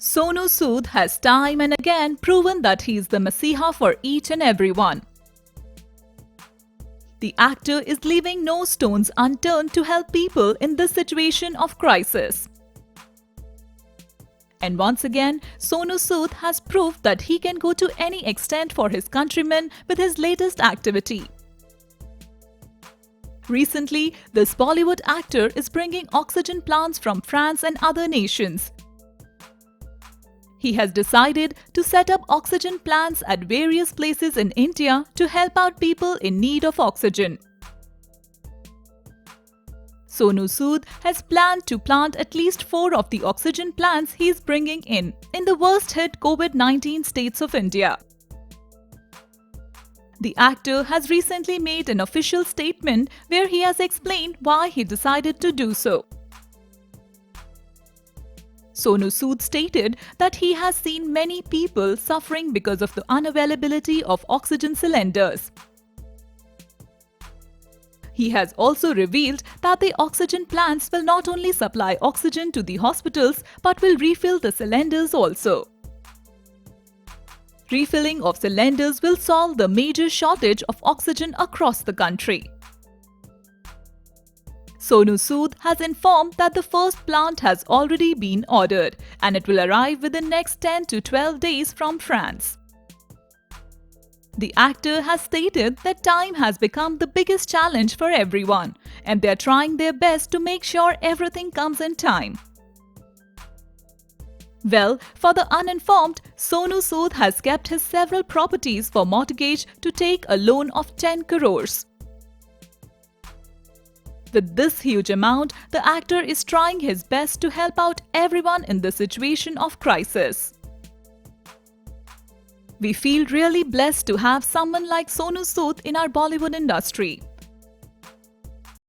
Sonu Sood has time and again proven that he is the messiah for each and everyone. The actor is leaving no stones unturned to help people in this situation of crisis. And once again, Sonu Sood has proved that he can go to any extent for his countrymen with his latest activity. Recently, this Bollywood actor is bringing oxygen plants from France and other nations. He has decided to set up oxygen plants at various places in India to help out people in need of oxygen. Sonu Sood has planned to plant at least 4 of the oxygen plants he is bringing in the worst-hit COVID-19 states of India. The actor has recently made an official statement where he has explained why he decided to do so. Sonu Sood stated that he has seen many people suffering because of the unavailability of oxygen cylinders. He has also revealed that the oxygen plants will not only supply oxygen to the hospitals but will refill the cylinders also. Refilling of cylinders will solve the major shortage of oxygen across the country. Sonu Sood has informed that the first plant has already been ordered and it will arrive within next 10 to 12 days from France. The actor has stated that time has become the biggest challenge for everyone and they are trying their best to make sure everything comes in time. Well, for the uninformed, Sonu Sood has kept his several properties for mortgage to take a loan of 10 crores. With this huge amount, the actor is trying his best to help out everyone in the situation of crisis. We feel really blessed to have someone like Sonu Sood in our Bollywood industry.